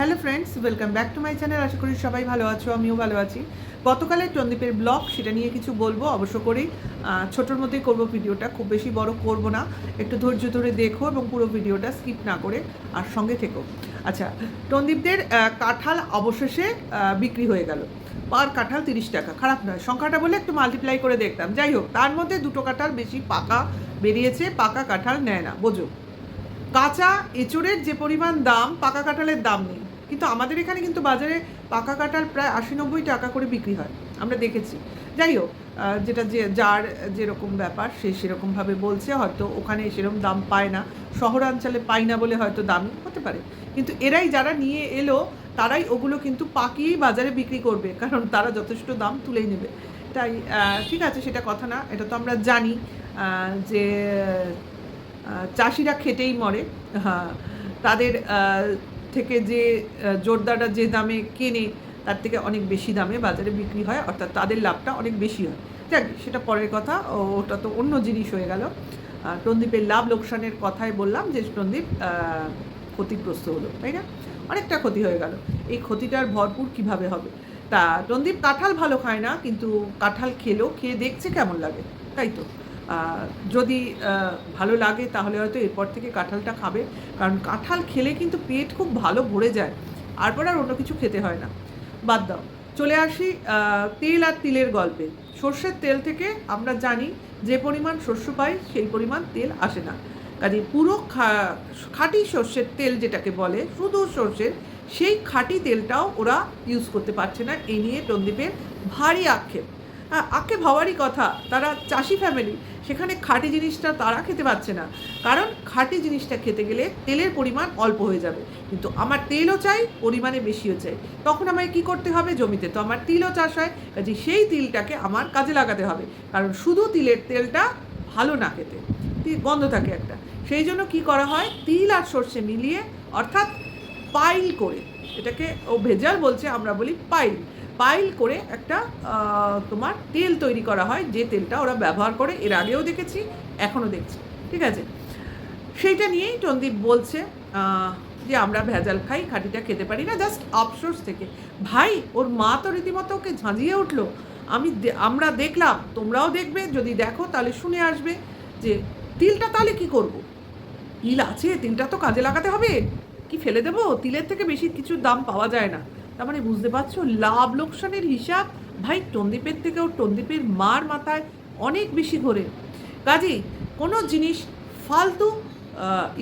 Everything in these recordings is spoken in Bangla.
Hello friends, welcome back to my channel. আশা করি সবাই ভালো আছো, আমিও ভালো আছি। গতকালের টন্দীপের ব্লগ, সেটা নিয়ে কিছু বলবো অবশ্য করেই। ছোটোর মধ্যেই করবো ভিডিওটা, খুব বেশি বড় করব না। একটু ধৈর্য ধরে দেখো এবং পুরো ভিডিওটা স্কিপ না করে আর সঙ্গে থেকো। আচ্ছা, টন্দীপদের কাঁঠাল অবশেষে বিক্রি হয়ে গেল। পার কাঁঠাল 30 টাকা, খারাপ নয়। সংখ্যাটা বলে একটু মাল্টিপ্লাই করে দেখতাম। যাই হোক, তার মধ্যে দুটো কাঁঠাল বেশি পাকা বেরিয়েছে, পাকা কাঁঠাল নেয় না, বোঝো। কাঁচা এঁচোড়ের যে পরিমাণ দাম, পাকা কাঁঠালের দাম নেই। কিন্তু আমাদের এখানে কিন্তু বাজারে পাকা কাঁঠাল প্রায় 80-90 টাকা করে বিক্রি হয়, আমরা দেখেছি। যাই হোক, যেটা যে যার যেরকম ব্যাপার সে সেরকমভাবে বলছে, হয়তো ওখানে সেরকম দাম পায় না, শহরাঞ্চলে পায় না বলে হয়তো দামি হতে পারে। কিন্তু এরাই যারা নিয়ে এলো তারাই ওগুলো কিন্তু পাকিয়েই বাজারে বিক্রি করবে, কারণ তারা যথেষ্ট দাম তুলেই নেবে। তাই ঠিক আছে, সেটা কথা না, এটা তো আমরা জানি যে চাষিরা খেটেই মরে। হ্যাঁ, তাদের থেকে যে জোরদাররা যে দামে কেনে তার থেকে অনেক বেশি দামে বাজারে বিক্রি হয়, অর্থাৎ তাদের লাভটা অনেক বেশি হয়। যাক, সেটা পরের কথা, ওটা তো অন্য জিনিস হয়ে গেল। টন্দীপের লাভ লোকসানের কথাই বললাম, যে টন্দীপ ক্ষতিগ্রস্ত হলো, তাই না? অনেকটা ক্ষতি হয়ে গেল। এই ক্ষতিটার ভরপুর কিভাবে হবে? তা টন্দীপ কাঁঠাল ভালো খায় না, কিন্তু কাঁঠাল খেলো, খেয়ে দেখছে কেমন লাগে, তাই তো। যদি ভালো লাগে তাহলে হয়তো এরপর থেকে কাঁঠালটা খাবে, কারণ কাঁঠাল খেলে কিন্তু পেট খুব ভালো ভরে যায়, তারপর আর অন্য কিছু খেতে হয় না। বাদ দাও, চলে আসি তেল আর তিলের গল্পে। সর্ষের তেল থেকে আমরা জানি যে পরিমাণ শস্য পাই সেই পরিমাণ তেল আসে না। কাজে পুরো খাঁটি সর্ষের তেল যেটাকে বলে, শুধু সর্ষের, সেই খাঁটি তেলটাও ওরা ইউজ করতে পারছে না। এই নিয়ে টন্দীপের ভারী আক্ষেপ। আক্ষেপ হওয়ারই কথা, তারা চাষি ফ্যামিলি, সেখানে খাঁটি জিনিসটা তারা খেতে পাচ্ছে না, কারণ খাঁটি জিনিসটা খেতে গেলে তেলের পরিমাণ অল্প হয়ে যাবে। কিন্তু আমার তেলও চাই, পরিমাণে বেশিও চাই। তখন আমায় কী করতে হবে? জমিতে তো আমার তিলও চাষ হয়, কাজে সেই তিলটাকে আমার কাজে লাগাতে হবে, কারণ শুধু তিলের তেলটা ভালো না খেতে, গন্ধ থাকে একটা। সেই জন্য কী করা হয়? তিল আর সর্ষে মিলিয়ে, অর্থাৎ পাইল করে, এটাকে ও ভেজাল বলছে, আমরা বলি পাইল। পাইল করে একটা তোমার তেল তৈরি করা হয়, যে তেলটা ওরা ব্যবহার করে, এর আগেও দেখেছি, এখনও দেখছি, ঠিক আছে? সেইটা নিয়েই টন্দীপ বলছে যে আমরা ভেজাল খাই, খাঁটিটা খেতে পারি না, জাস্ট আফসোস থেকে। ভাই, ওর মা তো রীতিমতো ওকে ঝাঁঝিয়ে উঠলো। আমরা দেখলাম, তোমরাও দেখবে, যদি দেখো তাহলে শুনে আসবে যে তিলটা তাহলে কি করব? তিল আছে, তিলটা তো কাজে লাগাতে হবে, কি ফেলে দেবো? তিলের থেকে বেশি কিছু দাম পাওয়া যায় না। তার মানে বুঝতে পারছো লাভ লোকসানের হিসাব। ভাই, টন্দীপের থেকেও টন্দীপের মার মাথায় অনেক বেশি ঘোরে। কাজেই কোনো জিনিস ফালতু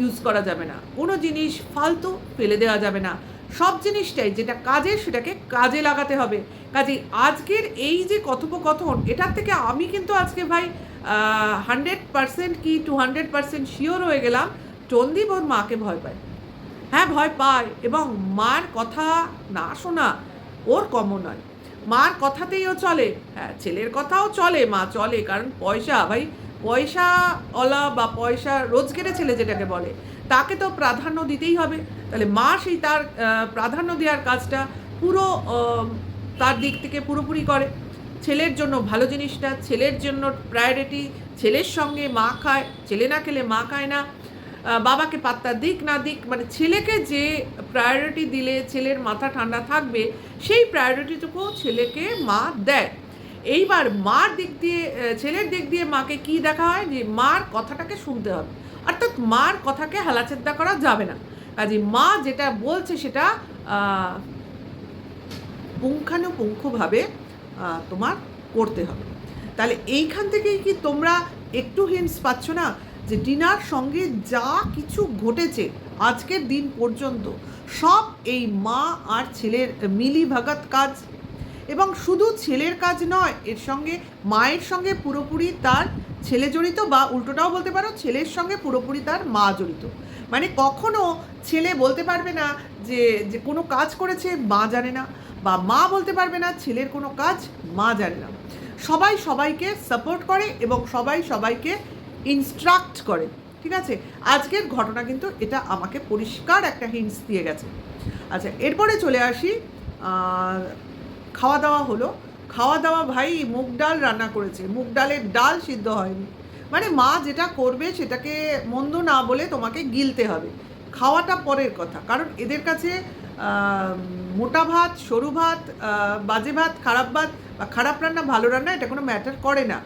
ইউজ করা যাবে না, কোনো জিনিস ফালতু ফেলে দেওয়া যাবে না। সব জিনিসটাই যেটা কাজের, সেটাকে কাজে লাগাতে হবে। কাজেই আজকের এই যে কথোপকথন, এটার থেকে আমি কিন্তু আজকে ভাই 100% কি 200% শিওর হয়ে গেলাম, টন্দীপ ওর মাকে ভয় পায়। হ্যাঁ, ভয় পায়, এবং মার কথা না শোনা ওর কমন নয়। মার কথাতেই ও চলে। হ্যাঁ, ছেলের কথাও চলে, মা চলে, কারণ পয়সা, ভাই, পয়সাওয়ালা বা পয়সা রোজগেরে ছেলে যেটাকে বলে, তাকে তো প্রাধান্য দিতেই হবে। তাহলে মা সেই তার প্রাধান্য দেওয়ার কাজটা পুরো তার দিক থেকে পুরোপুরি করে। ছেলের জন্য ভালো জিনিসটা, ছেলের জন্য প্রায়োরিটি, ছেলের সঙ্গে মা খায়, ছেলে না খেলে মা খায় না, বাবাকে পাত্তা দিক না দিক, মানে ছেলেকে যে প্রায়োরিটি দিলে ছেলের মাথা ঠান্ডা থাকবে, সেই প্রায়োরিটিটুকু ছেলেকে মা দেয়। এইবার মার দিক দিয়ে, ছেলের দিক দিয়ে মাকে কি দেখা হয়? যে মার কথাটাকে শুনতে হবে, অর্থাৎ মার কথাকে হেলাচেদ্দা করা যাবে না। কাজে মা যেটা বলছে সেটা পুঙ্খানুপুঙ্খভাবে তোমার করতে হবে। তাহলে এইখান থেকেই কি তোমরা একটু হিন্টস পাচ্ছ না যে টিনার সঙ্গে যা কিছু ঘটেছে আজকের দিন পর্যন্ত, সব এই মা আর ছেলের মিলিভাগাত কাজ। এবং শুধু ছেলের কাজ নয়, এর সঙ্গে মায়ের সঙ্গে পুরোপুরি তার ছেলে জড়িত, বা উল্টোটাও বলতে পারো, ছেলের সঙ্গে পুরোপুরি তার মা জড়িত। মানে কখনো ছেলে বলতে পারবে না যে যে কোনো কাজ করেছে মা জানে না, বা মা বলতে পারবে না ছেলের কোনো কাজ মা জানে না। সবাই সবাইকে সাপোর্ট করে এবং সবাই সবাইকে ইনস্ট্রাক্ট করে, ঠিক আছে? আজকের ঘটনা কিন্তু এটা আমাকে পরিষ্কার একটা হিন্টস দিয়ে গেছে। আচ্ছা, এরপরে চলে আসি, খাওয়া দাওয়া হলো। খাওয়া দাওয়া, ভাই, মুগ ডাল রান্না করেছে, মুগ ডালের ডাল সিদ্ধ হয়নি। মানে মা যেটা করবে সেটাকে মন্দ না বলে তোমাকে গিলতে হবে। খাওয়াটা পরের কথা, কারণ এদের কাছে মোটা ভাত, সরু ভাত, বাজে ভাত, খারাপ ভাত বা খারাপ রান্না, ভালো রান্না, এটা কোনো ম্যাটার করে না।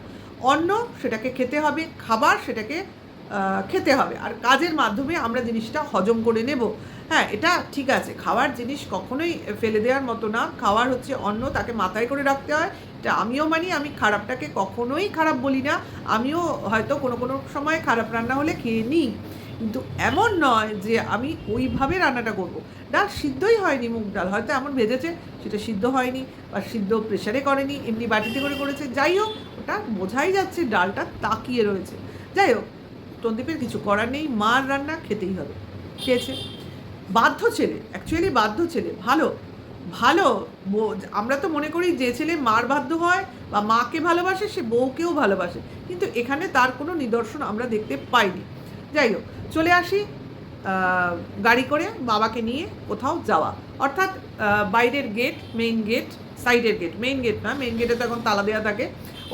অন্ন সেটাকে খেতে হবে, খাবার সেটাকে খেতে হবে, আর কাজের মাধ্যমে আমরা জিনিসটা হজম করে নেব। হ্যাঁ, এটা ঠিক আছে, খাওয়ার জিনিস কখনোই ফেলে দেওয়ার মতো না। খাওয়ার হচ্ছে অন্ন, তাকে মাথায় করে রাখতে হয়, এটা আমিও মানি। আমি খারাপটাকে কখনোই খারাপ বলি না। আমিও হয়তো কোনো কোনো সময় খারাপ রান্না হলে খেয়ে নিই, কিন্তু এমন নয় যে আমি ওইভাবে রান্নাটা করব। ডাল সিদ্ধই হয়নি, মুগ ডাল হয়তো এমন ভেজেছে সেটা সিদ্ধ হয়নি, বা সিদ্ধ প্রেশারে করেনি, এমনি বাটিতে করে করেছে, যাই হোক, ওটা বোঝাই যাচ্ছে ডালটা তাকিয়ে রয়েছে। যাই হোক, সন্দীপের কিছু করার নেই, মার রান্না খেতেই হবে, খেয়েছে। বাধ্য ছেলে, অ্যাকচুয়ালি বাধ্য ছেলে, ভালো ভালো। আমরা তো মনে করি যে ছেলে মার বাধ্য হয় বা মাকে ভালোবাসে সে বউকেও ভালোবাসে, কিন্তু এখানে তার কোনো নিদর্শন আমরা দেখতে পাইনি। যাই হোক, চলে আসি গাড়ি করে বাবাকে নিয়ে কোথাও যাওয়া, অর্থাৎ বাইরের গেট, মেইন গেট, সাইডের গেট, মেইন গেট না, মেইন গেটে তো এখন তালা দেওয়া থাকে,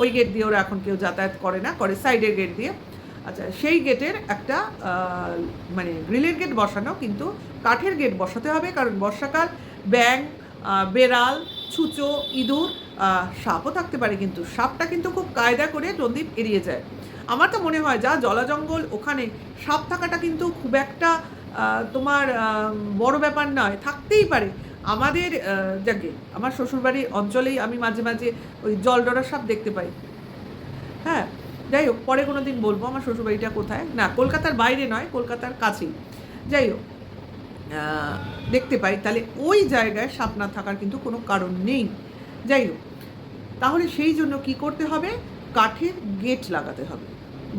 ওই গেট দিয়ে ওরা এখন কেউ যাতায়াত করে না, করে সাইডের গেট দিয়ে। আচ্ছা, সেই গেটের একটা মানে গ্রিলের গেট বসানো, কিন্তু কাঠের গেট বসাতে হবে, কারণ বর্ষাকাল, ব্যাঙ, বেড়াল, ছুঁচো, ইঁদুর, সাপও থাকতে পারে, কিন্তু সাপটা কিন্তু খুব কায়দা করে সন্দীপ এড়িয়ে যায়। আমার তো মনে হয় যা জলা জঙ্গল, ওখানে সাপ থাকাটা কিন্তু খুব একটা তোমার বড় ব্যাপার নয়, থাকতেই পারে। আমাদের যাকে আমার শ্বশুরবাড়ির অঞ্চলেই আমি মাঝে মাঝে ওই জলডরা সাপ দেখতে পাই। হ্যাঁ, যাই হোক, পরে কোনো দিন বলবো আমার শ্বশুরবাড়িটা কোথায়। না, কলকাতার বাইরে নয়, কলকাতার কাছেই। যাই হোক, দেখতে পাই, তাহলে ওই জায়গায় সাপ না থাকার কিন্তু কোনো কারণ নেই। যাই হোক, তাহলে সেই জন্য কি করতে হবে, কাঠের গেট লাগাতে হবে।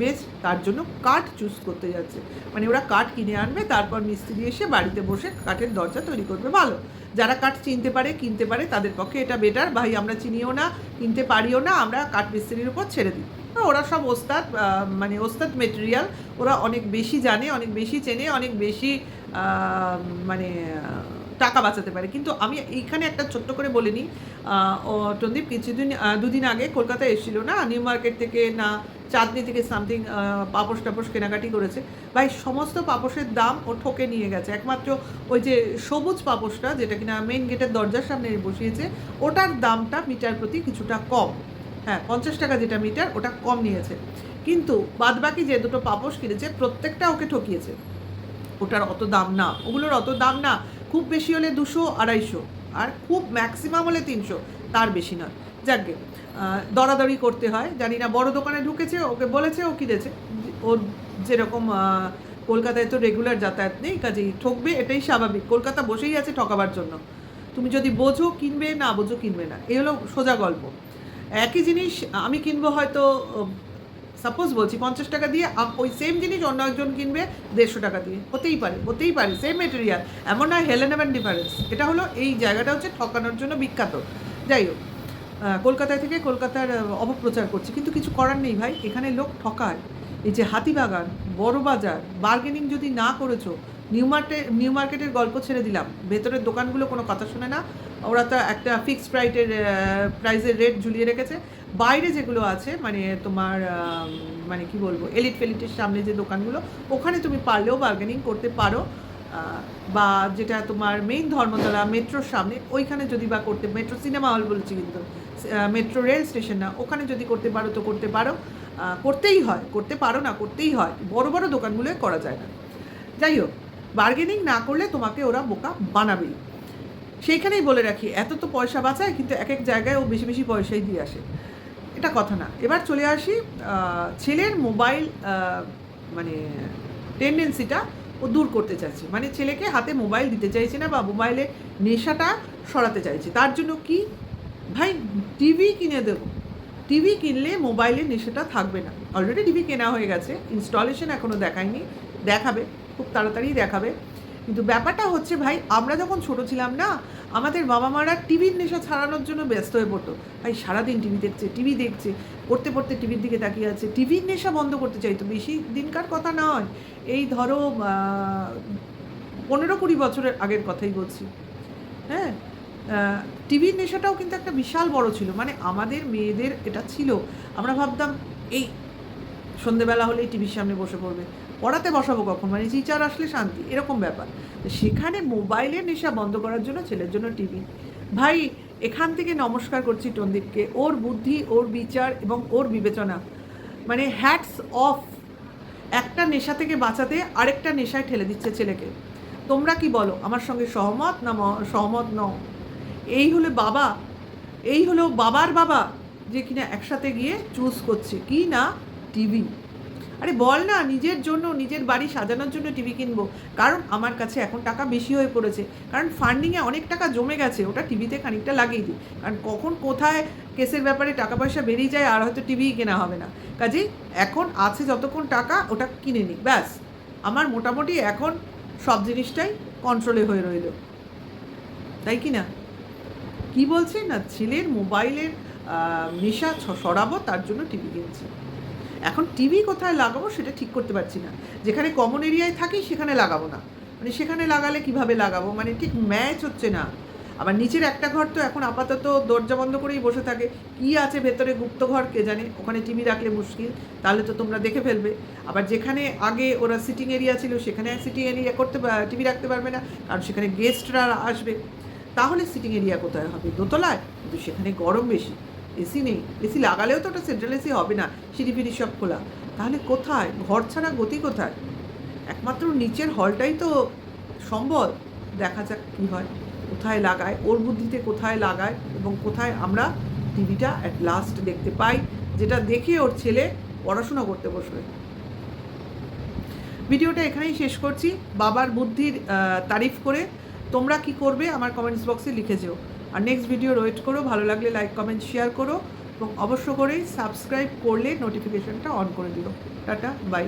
বেশ, তার জন্য কাঠ চুজ করতে যাচ্ছে, মানে ওরা কাঠ কিনে আনবে, তারপর মিস্ত্রি এসে বাড়িতে বসে কাঠের দরজা তৈরি করবে। ভালো, যারা কাঠ চিনতে পারে, কিনতে পারে, তাদের পক্ষে এটা বেটার। ভাই, আমরা চিনিও না, কিনতে পারিও না, আমরা কাঠ মিস্ত্রির উপর ছেড়ে দিই। ওরা সব ওস্তাদ, মানে ওস্তাদ মেটেরিয়াল, ওরা অনেক বেশি জানে, অনেক বেশি চেনে, অনেক বেশি মানে টাকা বাঁচাতে পারে। কিন্তু আমি এইখানে একটা ছোট্ট করে বলে নিই, সন্দীপ দুদিন আগে কলকাতায় এসেছিল না, নিউ মার্কেট থেকে না চাঁদনি থেকে সামথিং পাপোশ টাপোশ কেনাকাটি করেছে। ভাই, সমস্ত পাপোশের দাম ও ঠকে নিয়ে গেছে, একমাত্র ওই যে সবুজ পাপোশটা, যেটা কিনা মেইন গেটের দরজার সামনে বসিয়েছে, ওটার দামটা মিটার প্রতি কিছুটা কম। হ্যাঁ, 50 টাকা যেটা মিটার, ওটা কম নিয়েছে, কিন্তু বাদবাকি যে দুটো পাপোশ কিনেছে প্রত্যেকটা ওকে ঠকিয়েছে। ওটার অত দাম না, ওগুলোর অত দাম না, খুব বেশি হলে 200-250, আর খুব ম্যাক্সিমাম হলে 300, তার বেশি নয়। যাকে দরাদরি করতে হয়, জানি না, বড় দোকানে ঢুকেছে, ওকে বলেছে, ও কিনেছে। ওর যেরকম কলকাতায় তো রেগুলার যাতায়াত নেই, কাজেই ঠকবে, এটাই স্বাভাবিক। কলকাতা বসেই আছে ঠকাবার জন্য, তুমি যদি বোঝো কিনবে, না বোঝো কিনবে না, এই হলো সোজা গল্প। একই জিনিস আমি কিনবো হয়তো, সাপোজ বলছি 50 টাকা দিয়ে, ওই সেম জিনিস অন্য একজন কিনবে 150 টাকা দিয়ে, হতেই পারে, সেম মেটেরিয়াল, এমন নয় হেলে নেবেন ডিফারেন্স। এটা হলো, এই জায়গাটা হচ্ছে ঠকানোর জন্য বিখ্যাত। যাই হোক, কলকাতায় থেকে কলকাতার অপপ্রচার করছি, কিন্তু কিছু করার নেই ভাই, এখানে লোক ঠকায়। এই যে হাতিবাগান, বড় বাজার, বার্গেনিং যদি না করেছো, নিউ মার্কেটের গল্প ছেড়ে দিলাম, ভেতরের দোকানগুলো কোনো কথা শোনে না, ওরা তো একটা ফিক্সড প্রাইসের রেট ঝুলিয়ে রেখেছে। বাইরে যেগুলো আছে, মানে তোমার মানে কি বলবো, এলিট ফেলিটের সামনে যে দোকানগুলো, ওখানে তুমি পারলেও বার্গেনিং করতে পারো, বা যেটা তোমার মেইন ধর্মতলা মেট্রোর সামনে, ওইখানে যদি বা করতে, মেট্রো সিনেমা হল বলছি কিন্তু, মেট্রো রেল স্টেশন না, ওখানে যদি করতে পারো তো করতে পারো, করতেই হয়, করতে পারো না, করতেই হয়, বড় বড় দোকানগুলোয় করা যায় না। যাই হোক, বার্গেনিং না করলে তোমাকে ওরা বোকা বানাবেই। সেইখানেই বলে রাখি, এত তো পয়সা বাঁচায়, কিন্তু এক এক জায়গায় ও বেশি বেশি পয়সাই দিয়ে আসে, এটা কথা না। এবার চলে আসি ছেলের মোবাইল মানে টেন্ডেন্সিটা ও দূর করতে চাইছে, মানে ছেলেকে হাতে মোবাইল দিতে চাইছে না, বা মোবাইলে নেশাটা সরাতে চাইছে। তার জন্য কি, ভাই, টিভি কিনে দেবো। টিভি কিনলে মোবাইলের নেশাটা থাকবে না। অলরেডি টিভি কেনা হয়ে গেছে, ইনস্টলেশন এখনও দেখায়নি, দেখাবে, খুব তাড়াতাড়ি দেখাবে। কিন্তু ব্যাপারটা হচ্ছে ভাই, আমরা যখন ছোটো ছিলাম না, আমাদের বাবা মারা টিভির নেশা ছাড়ানোর জন্য ব্যস্ত হয়ে পড়তো। ভাই, সারাদিন টিভি দেখছে, পড়তে পড়তে টিভির দিকে তাকিয়ে আছে, টিভির নেশা বন্ধ করতে চাইতো। বেশি দিনকার কথা নয়, এই ধরো 15-20 বছরের আগের কথাই বলছি। হ্যাঁ, টিভির নেশাটাও কিন্তু একটা বিশাল বড় ছিল, মানে আমাদের মেয়েদের এটা ছিল। আমরা ভাবতাম এই সন্ধেবেলা হলেই টিভির সামনে বসে পড়বে, পড়াতে বসাবো কখন, মানে টিচার আসলে শান্তি, এরকম ব্যাপার। তো সেখানে মোবাইলের নেশা বন্ধ করার জন্য ছেলের জন্য টিভি। ভাই, এখান থেকে নমস্কার করছি টন্দীপকে, ওর বুদ্ধি, ওর বিচার এবং ওর বিবেচনা, মানে হ্যাটস অফ। একটা নেশা থেকে বাঁচাতে আরেকটা নেশায় ঠেলে দিচ্ছে ছেলেকে। তোমরা কি বলো, আমার সঙ্গে সহমত না সহমত নও? এই হলো বাবা, এই হলো বাবার বাবা, যে কিনা একসাথে গিয়ে চুজ করছে কি না টিভি। আরে বল না, নিজের জন্য, নিজের বাড়ি সাজানোর জন্য টিভি কিনবো, কারণ আমার কাছে এখন টাকা বেশি হয়ে পড়েছে, কারণ ফান্ডিংয়ে অনেক টাকা জমে গেছে, ওটা টিভিতে খানিকটা লাগিয়ে দিই, কারণ কখন কোথায় কেসের ব্যাপারে টাকা পয়সা বেরিয়ে যায় আর হয়তো টিভিই কেনা হবে না। কাজেই এখন আছে যতক্ষণ টাকা ওটা কিনে নিই, ব্যাস। আমার মোটামুটি এখন সব জিনিসটাই কন্ট্রোলে হয়ে রইল, তাই কি না? কি বলছে না, ছেলের মোবাইলের নেশা সরাবো তার জন্য টিভি কিনছে। এখন টিভি কোথায় লাগাবো সেটা ঠিক করতে পারছি না। যেখানে কমন এরিয়ায় থাকি সেখানে লাগাবো না, মানে সেখানে লাগালে কিভাবে লাগাবো, মানে ঠিক ম্যাচ হচ্ছে না। আবার নিচের একটা ঘর তো এখন আপাতত দরজা বন্ধ করেই বসে থাকে, কি আছে ভেতরে গুপ্ত ঘর কে জানে, ওখানে টিভি রাখলে মুশকিল, তাহলে তো তোমরা দেখে ফেলবে। আবার যেখানে আগে ওরা সিটিং এরিয়া ছিল সেখানে সিটিং এরিয়া করতে টিভি রাখতে পারবে না, কারণ সেখানে গেস্টরা আসবে। তাহলে সিটিং এরিয়া কোথায় হবে? দোতলায়, কিন্তু সেখানে গরম বেশি, এসি নেই, এসি লাগালেও তো ওটা সেন্ট্রাল এসি হবে না, সিঁড়ি ফিড়ি সব খোলা, তাহলে কোথায়? ঘর ছাড়া গতি কোথায়? একমাত্র নিচের হলটাই তো সম্বল। দেখা যাক কী হয়, কোথায় লাগায়, ওর বুদ্ধিতে কোথায় লাগায় এবং কোথায় আমরা টিভিটা অ্যাট লাস্ট দেখতে পাই, যেটা দেখে ওর ছেলে পড়াশোনা করতে বসবে। ভিডিওটা এখানেই শেষ করছি, বাবার বুদ্ধির তারিফ করে। তোমরা কি করবে আমার কমেন্টস বক্সে লিখে যেও, আর নেক্সট ভিডিও ওয়েট করো। ভালো লাগলে লাইক কমেন্ট শেয়ার করো এবং অবশ্য করেই সাবস্ক্রাইব করলে নোটিফিকেশনটা অন করে দিও। Tata, by.